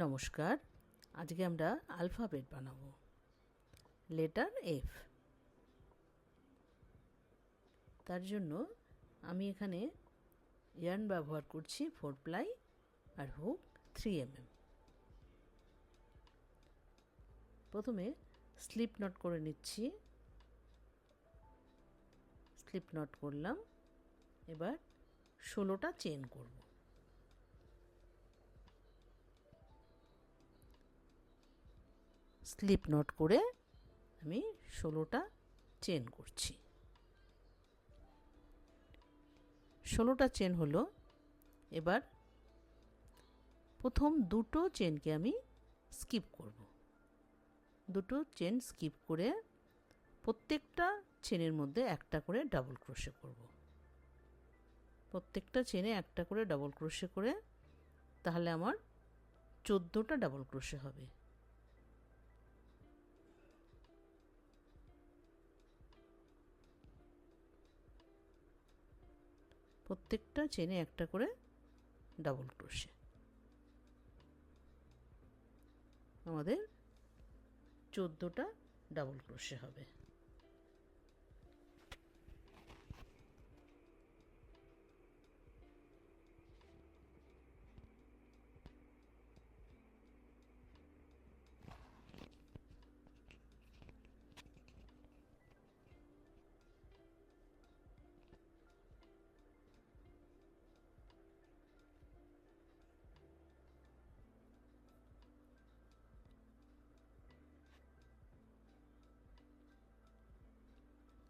নমস্কার, আজকে আমরা আলফাবেট বানাবো। Letter F. তার জন্য আমি এখানে ইয়ার্ন ব্যবহার করছি 4 প্লাই আর হুক 3 mm। প্রথমে স্লিপ নট করে নিচ্ছি। স্লিপ নট করলাম। এবার 16টা চেন করব। স্লিপ নট করে আমি 16টা চেন করছি। 16টা চেন হলো। এবার প্রথম দুটো চেনকে আমি স্কিপ করব। দুটো চেন স্কিপ করে প্রত্যেকটা চেনের মধ্যে একটা করে ডাবল ক্রোশে করব। প্রত্যেকটা চেনে একটা করে ডাবল ক্রোশে করে তাহলে আমার 14টা ডাবল ক্রোশে হবে। প্রত্যেকটা চেনে একটা করে ডাবল ক্রোশে। আমাদের 14টা ডাবল ক্রোশে হবে।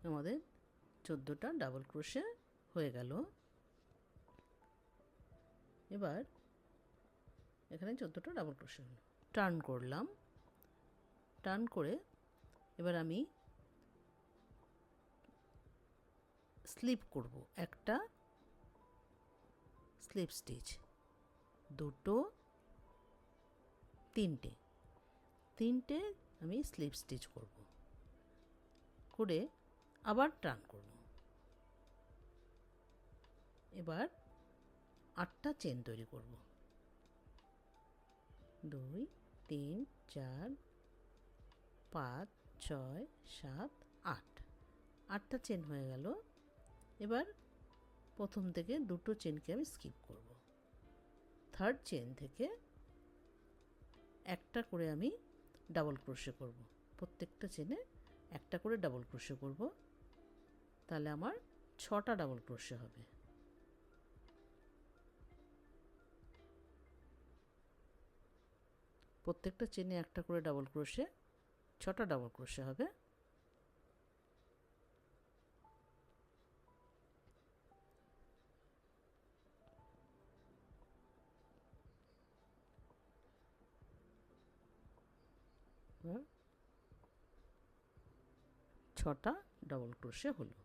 আমাদের 14টা ডাবল ক্রোশে হয়ে গেল। এবার এখানে 14টা ডাবল ক্রোশে হলো। টার্ন করলাম। টার্ন করে এবার আমি স্লিপ করব। একটা স্লিপ স্টিচ, দুটো, তিনটে আমি স্লিপ স্টিচ করব। করে আবার টার্ন করব। এবার 8টা চেন তৈরি করব। 2 3 4 5 6 7 8। 8টা চেন হয়ে গেল। এবার প্রথম থেকে দুটো চেনকে আমি স্কিপ করব। থার্ড চেন থেকে একটা করে আমি ডাবল ক্রোশে করব। প্রত্যেকটা চেনে একটা করে ডাবল ক্রোশে করব। তাহলে আমার 6টা ডাবল ক্রোশে হবে। প্রত্যেকটা চেনে একটা করে ডাবল ক্রোশে 6টা ডাবল ক্রোশে হবে। ছটা ডাবল ক্রোশে হলো।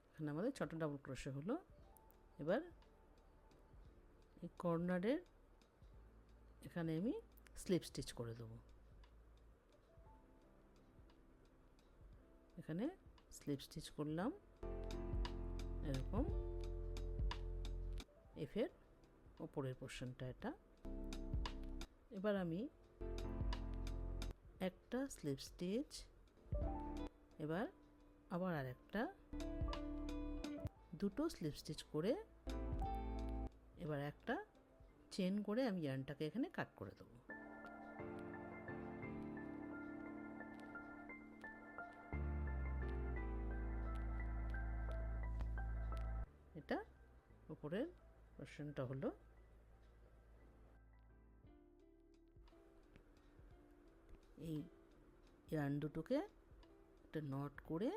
এখানে আমাদের 6টা ডাবল ক্রোশে হলো। এবার এই কর্নারের এখানে আমি স্লিপ স্টিচ করে দেবো। এখানে স্লিপ স্টিচ করলাম এরকম। এফের ওপরের পোর্শনটা এটা। এবার আমি একটা স্লিপ স্টিচ, এবার আবার আরেকটা, দুটো স্লিপ স্টিচ করে এবার একটা চেন করে আমি ইয়ার্নটাকে এখানে কাট করে দেবো। এটা উপরের পোর্শনটা হলো। এই ইয়ার্ন দুটোকে একটা নট করে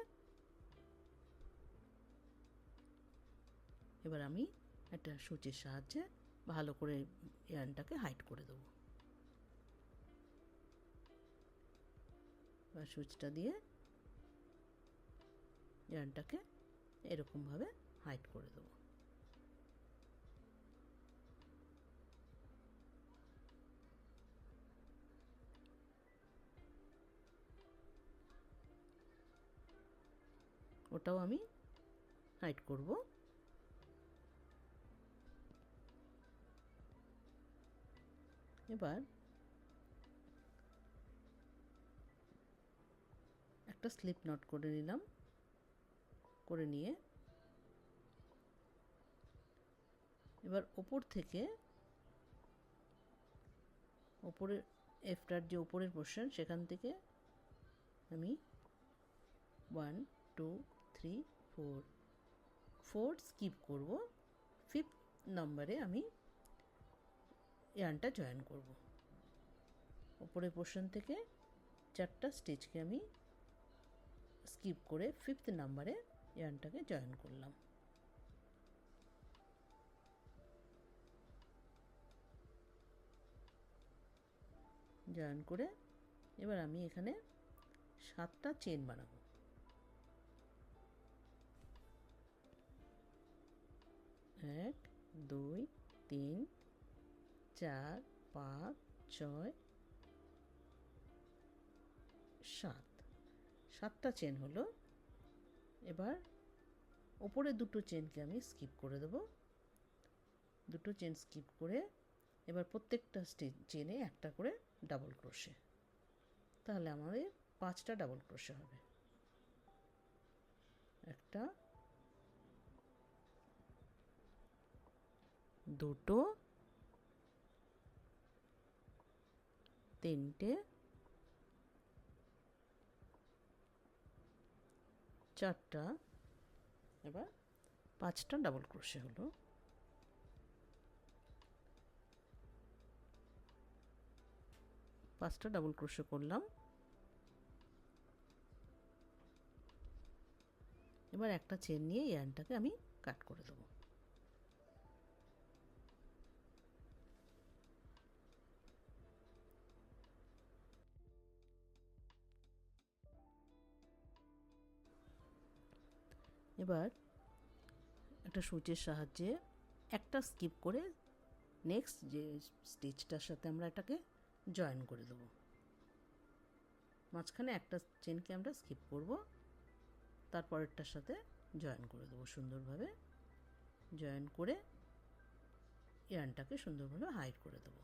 এবার আমি একটা সূচের সাহায্যে ভালো করে ইয়ার্নটাকে হাইড করে দেবো। বা সূচটা দিয়ে ইয়ার্নটাকে এরকমভাবে হাইড করে দেবো। ওটাও আমি হাইড করব। এবার একটা স্লিপ নট করে নিলাম, করে নিয়ে এবার ওপর থেকে ওপরের এফটার যে ওপরের পোর্শন সেখান থেকে আমি 1 2 3 4 4 স্কিপ করব, 5th নম্বরে আমি ইয়ার্নটা জয়েন করব। ওপরের পোর্শন থেকে 4টা স্টিচকে আমি স্কিপ করে 5th নম্বরে ইয়ার্নটাকে জয়েন করলাম। জয়েন করে এবার আমি এখানে 7টা চেন বানাবো। 1 2 3 4 5 6 7, 7টা চেন হলো। এবার ওপরে দুটো চেনকে আমি স্কিপ করে দেব, দুটো চেন স্কিপ করে এবার প্রত্যেকটা চেনে একটা করে ডাবল ক্রোশে, তাহলে আমাদের 5টা ডাবল ক্রোশে হবে। একটা, দুটো, তিনটে, চারটা, এবার 5টা ডাবল ক্রোশে হলো। পাঁচটা ডাবল ক্রোশে করলাম। এবার একটা চেন নিয়ে ইয়ার্নটাকে আমি কাট করে দেবো। এবার একটা সুচের সাহায্যে একটা স্কিপ করে নেক্সট যে স্টিচটার সাথে আমরা এটাকে জয়েন করে দেবো। মাঝখানে একটা চেনকে আমরা স্কিপ করব, তারপরেরটার সাথে জয়েন করে দেবো সুন্দরভাবে। জয়েন করে ইয়ার্নটাকে সুন্দরভাবে হাইড করে দেবো।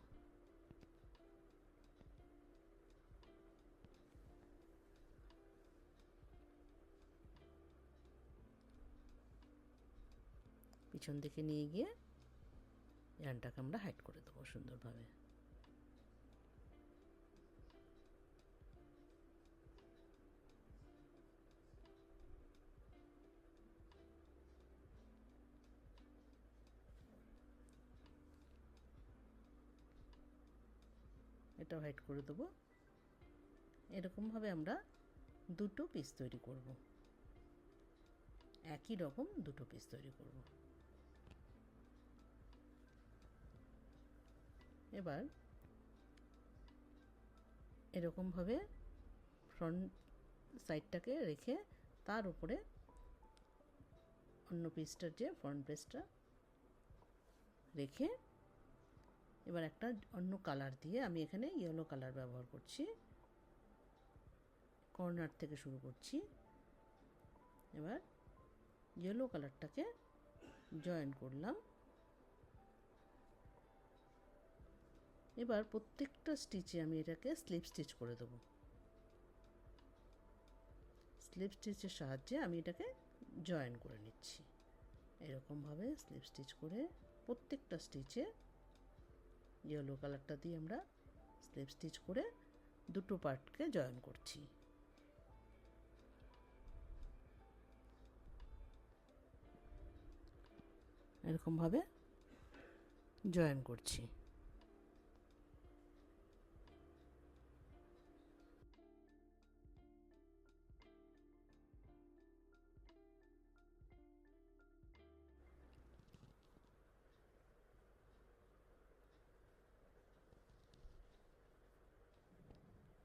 পিছন দিকে নিয়ে গিয়ে ইয়ার্নটাকে আমরা হাইড করে দেবো সুন্দরভাবে। এটাও হাইড করে দেবো। এরকমভাবে আমরা দুটো পিস তৈরি করব, একই রকম দুটো পিস তৈরি করব। এবার এরকমভাবে ফ্রন্ট সাইডটাকে রেখে তার উপরে অন্য পিসটার যে ফ্রন্ট পিসটা রেখে এবার একটা অন্য কালার দিয়ে, আমি এখানে ইয়েলো কালার ব্যবহার করছি, কর্নার থেকে শুরু করছি। এবার ইয়েলো কালারটাকে জয়েন করলাম। এবার প্রত্যেকটা স্টিচে আমি এটাকে স্লিপ স্টিচ করে দেব। স্লিপ স্টিচের সাহায্যে আমি এটাকে জয়েন করে নিচ্ছি। এরকমভাবে স্লিপ স্টিচ করে প্রত্যেকটা স্টিচে ইয়েলো কালারটা দিয়ে আমরা স্লিপ স্টিচ করে দুটো পার্টকে জয়েন করছি। এরকমভাবে জয়েন করছি।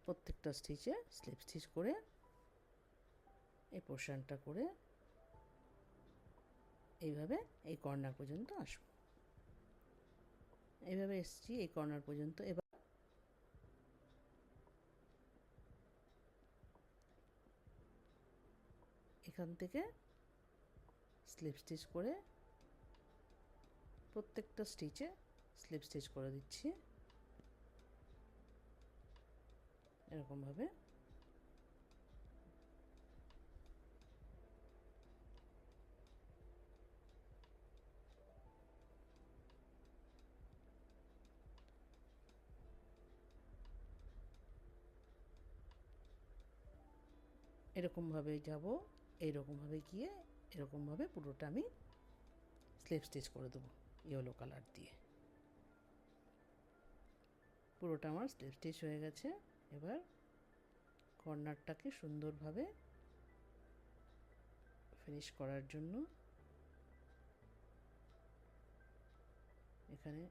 প্রত্যেকটা স্টিচে স্লিপ স্টিচ করে এই পোর্শনটা করে এইভাবে এই কর্নার পর্যন্ত আসবো। এইভাবে এসছি এই কর্নার পর্যন্ত। এবার এখান থেকে স্লিপ স্টিচ করে প্রত্যেকটা স্টিচে স্লিপ স্টিচ করে দিচ্ছি। এরকমভাবে এরকমভাবে যাব, এইরকমভাবে গিয়ে এরকমভাবে পুরোটা আমি স্লিপ স্টিচ করে দেবো ইয়েলো কালার দিয়ে। পুরোটা আমার স্লিপ স্টিচ হয়ে গেছে। এবার কর্নারটাকে সুন্দরভাবে ফিনিশ করার জন্য এখানে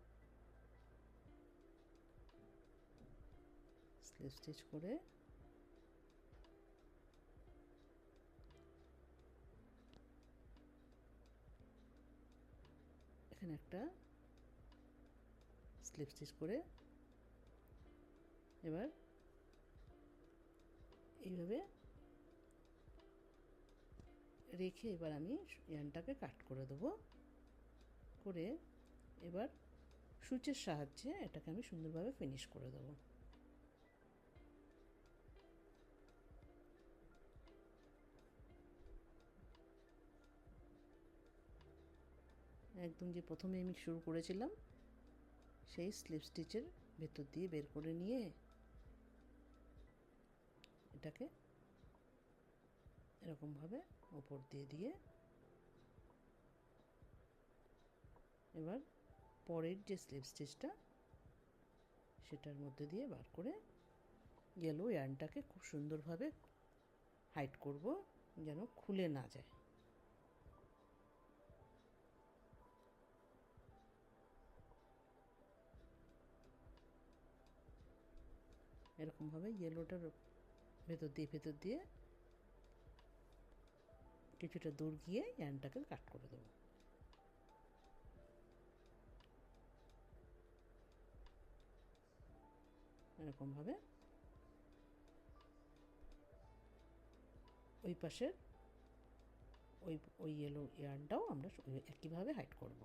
স্লিপ স্টিচ করে এখানে একটা স্লিপ স্টিচ করে এবার এইভাবে রেখে এবার আমি ইয়ার্নটাকে কাট করে দেবো। করে এবার সূচের সাহায্যে এটাকে আমি সুন্দরভাবে ফিনিশ করে দেবো। একদম যে প্রথমে আমি শুরু করেছিলাম সেই স্লিপ স্টিচের ভেতর দিয়ে বের করে নিয়ে এটাকে এরকমভাবে ওপর দিয়ে দিয়ে এবার পরের যে স্লিপ স্টিচটা সেটার মধ্যে দিয়ে বার করে ইয়েলো ইয়ার্নটাকে খুব সুন্দরভাবে হাইড করব যেন খুলে না যায়। এরকমভাবে ইয়েলোটার ভেতর দিয়ে কিছুটা দূর গিয়ে ইয়ার্নটাকে কাট করে দেবো। এরকমভাবে ওই পাশের ওই ইয়েলো ইয়ার্নটাও আমরা একইভাবে হাইড করব।